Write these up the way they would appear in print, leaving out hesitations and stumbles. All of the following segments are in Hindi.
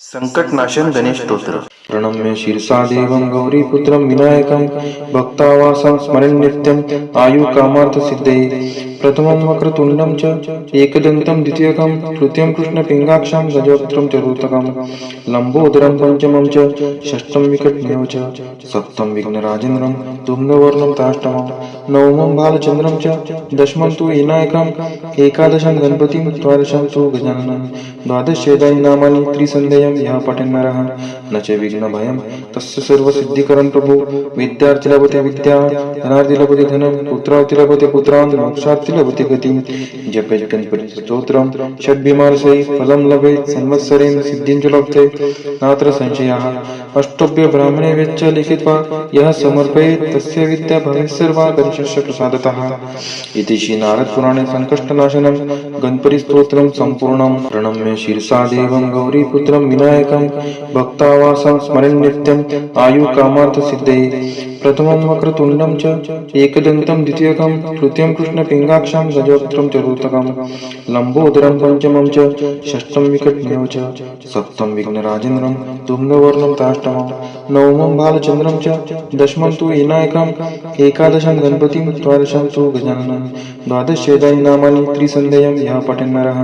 संकटनाशन गणेश स्तोत्र। प्रणम्य शीर्षा देवं गौरीपुत्रं विनायकं भक्तावासं स्मरन् नित्यं आयुकामार्थसिद्धये प्रथमं वक्रतुण्डं च एकदन्तं द्वितीयकं तृतीयं कृष्णपिङ्गाक्षं गजवक्त्रं चतुर्थकं लम्बोदरं पंचमं च षष्ठं विकटमेव च सप्तम विघ्नराजेन्द्रं धूम्रवर्णं ताष्टमं नवमं बालचन्द्रं च दशमं तु विनायकं एकादशं गणपतिं द्वादशं तु गजाननं द्वादशेदानि नामानि त्रिसन्ध्यं यः पठन् नरः न च विघ्नभयं तस्य सर्वसिद्धिकरं प्रभु विद्यार्थी लभते विद्या धनार्थी लभते धनं पुत्रार्थी लभते पुत्रान् मोक्षार्थी लभते गतिं जपेत् गणपति स्तोत्रं षड्भिमानसै फलं लभेत् संवत्सरेण सिद्धिं च लभते नात्र संशयः अष्टभ्य ब्राह्मणे वेच्च लिखित्वा यः समर्पयेत् तस्य विद्या भवेत् सर्वा गणेशस्य प्रसादतः इति श्री नारद पुराणे संकष्टनाशनं गणपति स्तोत्रं सम्पूर्णं प्रणम्य शीर्षा देवं गौरीपुत्रं विनायकं भक्तावासं स्मरन् नित्यं आयुकामार्थसिद्धये प्रथमं वक्रतुण्डं च एकदन्तं द्वितीयकं तृतीयं कृष्णपिङ्गाक्षं गजवक्त्रं चतुर्थकं लम्बोदरं पंचमं च षष्ठं विकटमेव च सप्तम विघ्नराजेन्द्रं धूम्रवर्णं ताष्टमं नवमं बालचन्द्रं च दशमं तु विनायकं एकादशं गणपतिं द्वादशं तु गजाननं द्वादशेदानि नामानि त्रिसन्ध्यं यः पठन् नरः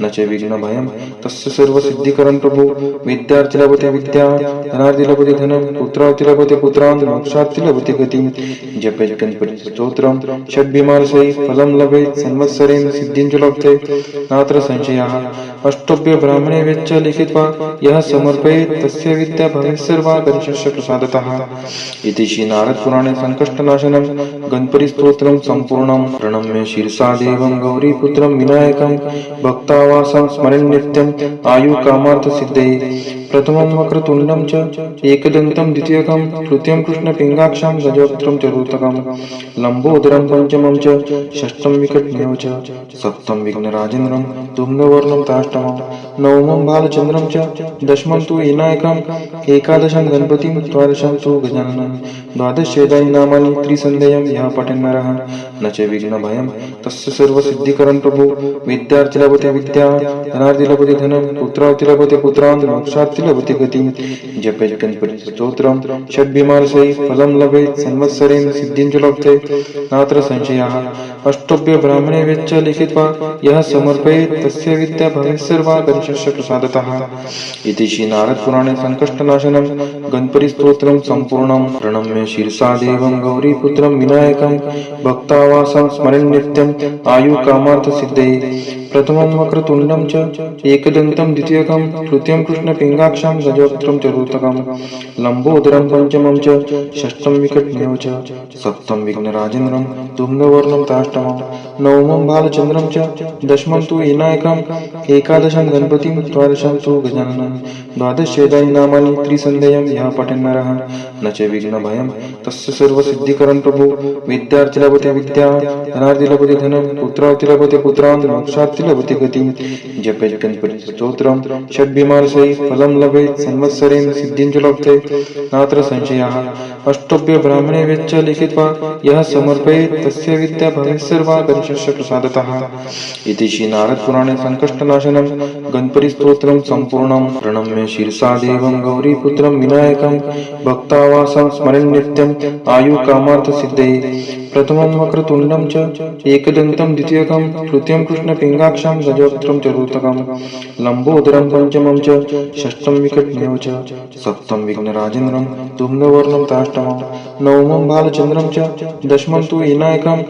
न च विघ्नभयं तस्य सर्वसिद्धिकरं प्रभु विद्यार्थी लभते विद्या धनार्थी लभते धनं पुत्रार्थी लभते पुत्रान् मोक्षार्थी लभते गतिं जपेत् गणपति स्तोत्रं षड्भिमानसै फलं लभेत् संवत्सरेण सिद्धिं च लभते नात्र संशयः अष्टभ्य ब्राह्मणे वेच्च लिखित्वा यः समर्पयेत् तस्य विद्या भवेत् सर्वा गणेशस्य प्रसादतः इति श्री नारद पुराणे संकष्टनाशनं गणपति स्तोत्रं सम्पूर्णं प्रणम्य शीर्षा देवं गौरीपुत्रं विनायकं भक्तावासं स्मरन् नित्यं आयुकामार्थसिद्धये प्रथमं वक्रतुण्डं च एकदन्तं द्वितीयकं तृतीयं कृष्णपिङ्गाक्षं गजवक्त्रं चतुर्थकं लम्बोदरं पंचमं च षष्ठं विकटमेव च सप्तम विघ्नराजेन्द्रं धूम्रवर्णं ताष्टमं नवमं बालचन्द्रं च दशमं तु विनायकं एकादशं गणपतिं द्वादशं तु गजाननं द्वादशेदानि नामानि त्रिसन्ध्यं यः पठन् नरः न च विघ्नभयं तस्य सर्वसिद्धिकरं प्रभु विद्यार्थी लभते विद्या धनार्थी लभते धनं पुत्रार्थी लभते पुत्रान् मोक्षार्थी लभते गतिं जपेत् गणपति स्तोत्रं षड्भिमानसै फलं लभेत् संवत्सरेण सिद्धिं च लभते नात्र संशयः अष्टभ्य ब्राह्मणे वेच्च लिखित्वा यः समर्पयेत् तस्य विद्या भवेत् सर्वा गणेशस्य प्रसादतः इति श्री नारद पुराणे संकष्टनाशनं गणपति स्तोत्रं सम्पूर्णं प्रणम्य शीर्षा देवं गौरीपुत्रं विनायकं भक्तावासं स्मरन् नित्यं आयुकामार्थसिद्धये प्रथमं वक्रतुण्डं च एकदन्तं द्वितीयकं तृतीयं कृष्णपिङ्गाक्षं गजवक्त्रं चतुर्थकं लम्बोदरं पंचमं च षष्ठं विकटमेव च सप्तम विघ्नराजेन्द्रं धूम्रवर्णं ताष्टमं नवमं बालचन्द्रं च दशमं तु विनायकं एकादशं गणपतिं द्वादशं तु गजाननं द्वादशेदानि नामानि त्रिसन्ध्यं यः पठन् नरः न च विघ्नभयं तस्य सर्वसिद्धिकरं प्रभु विद्यार्थी लभते विद्या धनार्थी लभते धनं पुत्रार्थी लभते पुत्रान् मोक्षार्थी लभते गतिं जपेत् गणपति स्तोत्रं षड्भिमानसै फलं लभेत् संवत्सरेण सिद्धिं च लभते नात्र संशयः अष्टभ्य ब्राह्मणे वेच्च लिखित्वा यः समर्पयेत् तस्य विद्या भवेत् सर्वा गणेशस्य प्रसादतः इति श्री नारद पुराणे संकष्टनाशनं गणपति स्तोत्रं सम्पूर्णं प्रणम्य शीर्षा देवं गौरीपुत्रं विनायकं भक्तावासं स्मरन् नित्यं आयुकामार्थसिद्धये प्रथमं वक्रतुण्डं च एकदन्तं द्वितीयकं तृतीयं कृष्णपिङ्गाक्षं गजवक्त्रं चतुर्थकं लम्बोदरं पंचमं च षष्ठं विकटमेव च सप्तम विघ्नराजेन्द्रं धूम्रवर्णं ताष्टमं नवमं बालचन्द्रं च दशमं तु विनायकं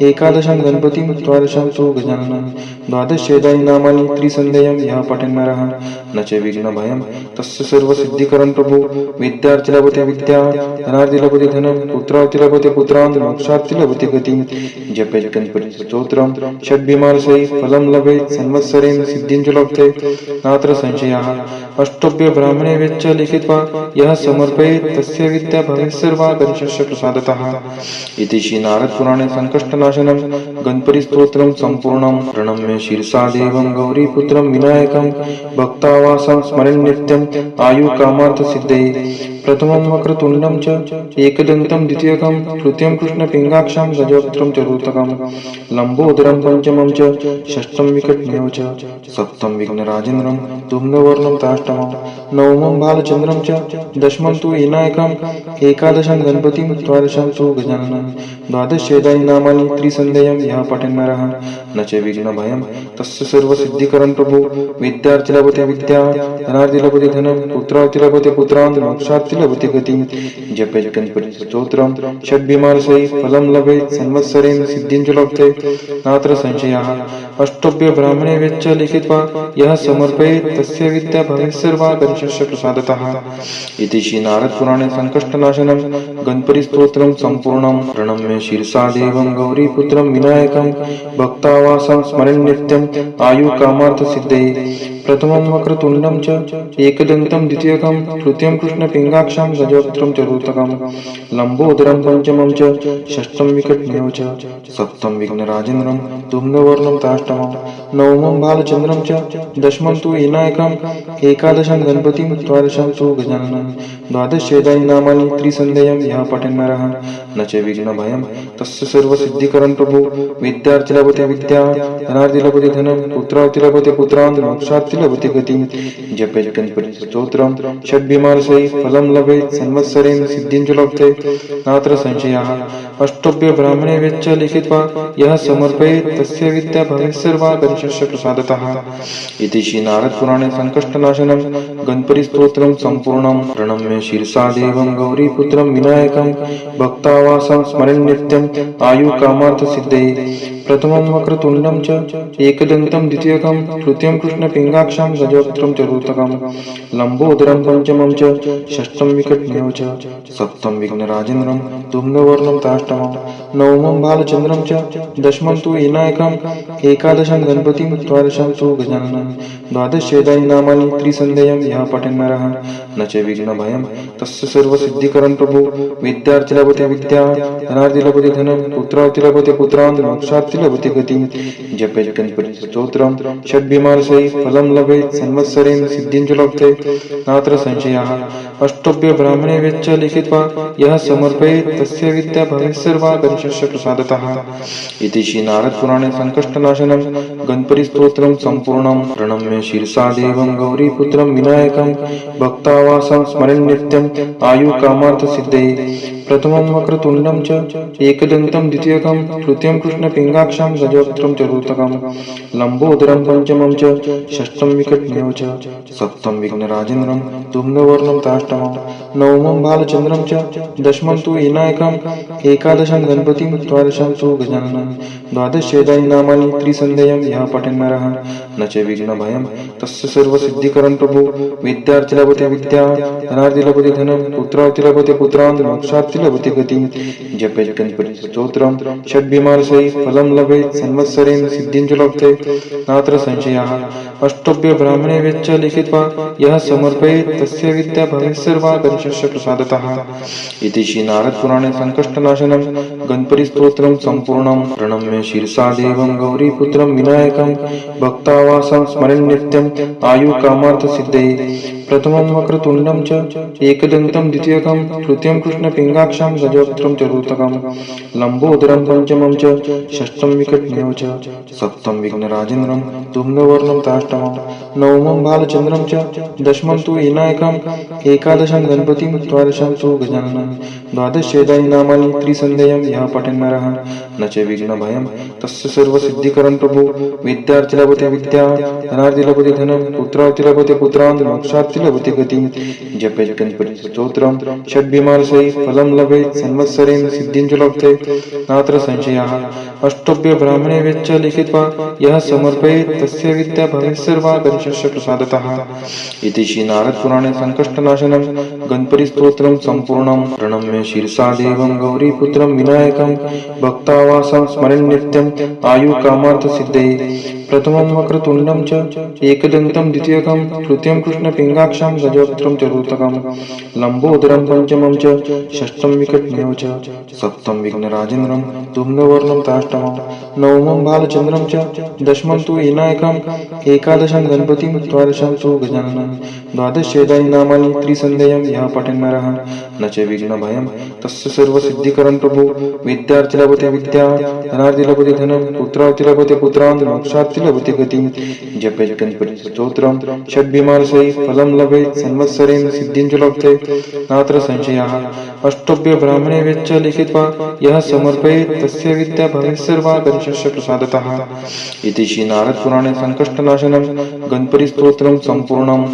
एकादशं गणपतिं द्वादशं तु गजाननं द्वादशेदानि नामानि त्रिसन्ध्यं यः पठन् नरः न च विघ्नभयं तस्य सर्वसिद्धिकरं प्रभु विद्यार्थी लभते विद्या धनार्थी लभते धनं पुत्रार्थी लभते पुत्रान् मोक्षार्थी लभते गतिं जपेत् गणपति स्तोत्रं षड्भिमानसै फलं लभेत् संवत्सरेण सिद्धिं च लभते नात्र संशयः अष्टभ्य ब्राह्मणे वेच्च लिखित्वा यः समर्पयेत् तस्य विद्या भवेत् सर्वा गणेशस्य प्रसादतः इति श्री नारद पुराणे संकष्टनाशनं गणपति स्तोत्रं सम्पूर्णं प्रणम्य शीर्षा देवं गौरीपुत्रं विनायकं भक्तावासं स्मरन् नित्यं आयुकामार्थसिद्धये प्रथमं वक्रतुण्डं च एकदन्तं द्वितीयकं तृतीयं कृष्णपिङ्गाक्षं गजवक्त्रं चतुर्थकं लम्बोदरं पंचमं च षष्ठं विकटमेव च सप्तमं विघ्नराजेन्द्रं धूम्रवर्णं ताष्टमं नवमं बालचन्द्रं च दशमं तु विनायकम् एकादशं गणपतिं द्वादशं तु गजाननं द्वादशेदानि नामानि त्रिसन्ध्यं यः पठन् नरः न च विघ्नभयं तस्य सर्वसिद्धिकरं प्रभु विद्यार्थी लभते विद्या धनार्थी लभते धनं पुत्रार्थी लभते पुत्रान् मोक्षार्थी लभते गतिं जपेत् गणपति स्तोत्रं षड्भिमानसै फलं लभेत् संवत्सरेण सिद्धिं च लभते नात्र संशयः अष्टभ्य ब्राह्मणे वेच्च लिखित्वा यः समर्पयेत् तस्य विद्या भवेत् सर्वा गणेशस्य प्रसादतः इति श्री नारद पुराणे संकष्टनाशनं गणपति स्तोत्रं सम्पूर्णं प्रणम्य शीर्षा देवं गौरीपुत्रं विनायकं भक्तावासं स्मरन् नित्यम् आयुकामार्थ सिद्धये प्रथमं वक्रतुण्डं च एकदन्तं द्वितीयकं तृतीयं कृष्णपिङ्गाक्षं गजवक्त्रं चतुर्थकं लम्बोदरं पंचमं च षष्ठं विकटमेव च सप्तमं विघ्नराजेन्द्रं धूम्रवर्णं ताष्टमं नवमं बालचन्द्रं च दशमं तु विनायकम् एकादशं गणपतिं द्वादशं तु गजाननं द्वादशेदानि नामानि त्रिसन्ध्यं यः पठन् नरः न च विघ्नभयं तस्य सर्वसिद्धिकरं प्रभु विद्यार्थी लभते विद्या धनार्थी लभते धनं पुत्रार्थी लभते पुत्रान् मोक्षार्थी लभते गतिं जपेत् गणपति स्तोत्रं षड्भिमानसै फलं लभेत् संवत्सरेण सिद्धिं च लभते नात्र संशयः अष्टभ्य ब्राह्मणे वेच्च लिखित्वा यः समर्पयेत् तस्य विद्या भवेत् सर्वा गणेशस्य प्रसादतः इति श्री नारद पुराणे संकष्टनाशनं गणपति स्तोत्रं सम्पूर्णं प्रणम्य शीर्षा देवं गौरीपुत्रं विनायकं भक्तावासं स्मरन् नित्यम् आयुकामार्थ सिद्धये प्रथमं वक्रतुण्डं च एकदन्तं द्वितीयकं तृतीयं कृष्णपिङ्गाक्षं गजवक्त्रं चतुर्थकं लम्बोदरं पंचमं च षष्ठं विकटमेव च सप्तमं विघ्नराजेन्द्रं धूम्रवर्णं ताष्टमं नवमं बालचन्द्रं च दशमं तु विनायकम् एकादशं गणपतिं द्वादशं तु गजाननं द्वादशेदानि नामानि त्रिसन्ध्यं यः पठन् नरः न च विघ्नभयं तस्य सर्वसिद्धिकरं प्रभु विद्यार्थी लभते विद्या धनार्थी लभते धनं पुत्रार्थी लभते पुत्रान् मोक्षार्थी लभते गतिं जपेत् गणपति स्तोत्रं षड्भिमानसै फलं लभेत् संवत्सरेण सिद्धिं च लभते नात्र संशयः अष्टभ्य ब्राह्मणे वेच्च लिखित्वा यः समर्पयेत् तस्य विद्या भवेत् सर्वा गणेशस्य प्रसादतः इति श्री नारद पुराणे संकष्टनाशनं गणपति स्तोत्रं सम्पूर्णं प्रणम्य शीर्षा देवं गौरीपुत्रं विनायकं भक्तावासं स्मरन् नित्यम् आयुकामार्थ सिद्धये प्रथमं वक्रतुण्डं च एकदन्तं द्वितीयकं तृतीयं कृष्णपिङ्गाक्षं गजवक्त्रं चतुर्थकं लम्बोदरं पंचमं च षष्ठं विकटमेव च सप्तमं विघ्नराजेन्द्रं धूम्रवर्णं ताष्टमं नवमं बालचन्द्रं च दशमं तु विनायकम् एकादशं गणपतिं द्वादशं तु गजाननं द्वादशेदानि नामानि त्रिसन्ध्यं यः पठन् नरः न च विघ्नभयं तस्य सर्वसिद्धिकरं प्रभु विद्यार्थी लभते विद्या धनार्थी लभते धनं पुत्रार्थी लभते पुत्रान् मोक्षार्थी लभते गतिं जपेत् गणपति स्तोत्रं षड्भिमानसै फलं लभेत् संवत्सरेण सिद्धिं च लभते नात्र संशयः अष्टभ्य ब्राह्मणे वेच्च लिखित्वा यः समर्पयेत् तस्य विद्या भवेत् सर्वा गणेशस्य प्रसादतः इति श्री नारद पुराणे संकष्टनाशनं गणपति स्तोत्रं सम्पूर्णं प्रणम्य शीर्षा देवं गौरीपुत्रं विनायकं भक्तावासं स्मरन् नित्यम् आयुकामार्थ सिद्धये प्रथमं वक्रतुण्डं च एकदन्तं द्वितीयकं तृतीयं कृष्णपिङ्गाक्षं गजवक्त्रं चतुर्थकं लम्बोदरं पंचमं च षष्ठं विकटमेव च सप्तमं विघ्नराजेन्द्रं धूम्रवर्णं ताष्टमं नवमं बालचन्द्रं च दशमं तु विनायकम् एकादशं गणपतिं द्वादशं तु गजाननं द्वादशेदानि नामानि त्रिसन्ध्यं यः पठन् नरः न च विघ्नभयं तस्य सर्वसिद्धिकरं प्रभु विद्यार्थी लभते विद्या धनार्थी लभते धनं पुत्रार्थी लभते पुत्रान् मोक्षार्थी लभते गतिं जपेत् गणपति स्तोत्रं षड्भिमानसै फलं लभेत् संवत्सरेण सिद्धिं च लभते नात्र संशयः अष्टभ्य ब्राह्मणे वेच्च लिखित्वा यः समर्पयेत् तस्य विद्या भवेत् सर्वा गणेशस्य प्रसादतः इति श्री नारद पुराणे संकष्टनाशनं गणपति स्तोत्रं सम्पूर्णं प्रणम्य शीर्षा देवं गौरीपुत्रं विनायकं भक्तावासं स्मरन् नित्यम् आयुकामार्थ सिद्धये प्रथमं वक्रतुण्डं च एकदन्तं द्वितीयकं तृतीयं कृष्णपिङ्गाक्षं गजवक्त्रं चतुर्थकं लम्बोदरं पञ्चमं च षष्ठं विकटमेव च सप्तमं विघ्नराजेन्द्रं धूम्रवर्णं ताष्टमं नवमं बालचन्द्रं च दशमं तु विनायकम् एकादशं गणपतिं द्वादशं तु गजाननं द्वादशेदानि नामानि त्रिसन्ध्यं यः पठन्नरः न च विघ्नभयं तस्य सर्वसिद्धिकरं प्रभु विद्यार्थी लभते विद्या धनार्थी लभते धनं पुत्रार्थी लभते पुत्रान् मोक्षार्थी लभते गतिं जपेत् गणपति स्तोत्रं षड्भिमानसै फलं लभेत् संवत्सरेण सिद्धिं च लभते नात्र संशयः अष्टभ्य ब्राह्मणे वेच्च लिखित्वा यः समर्पयेत् तस्य विद्या भवेत् सर्वा गणेशस्य प्रसादतः इति श्री नारद पुराणे संकष्टनाशनं गणपति स्तोत्रं सम्पूर्णम्।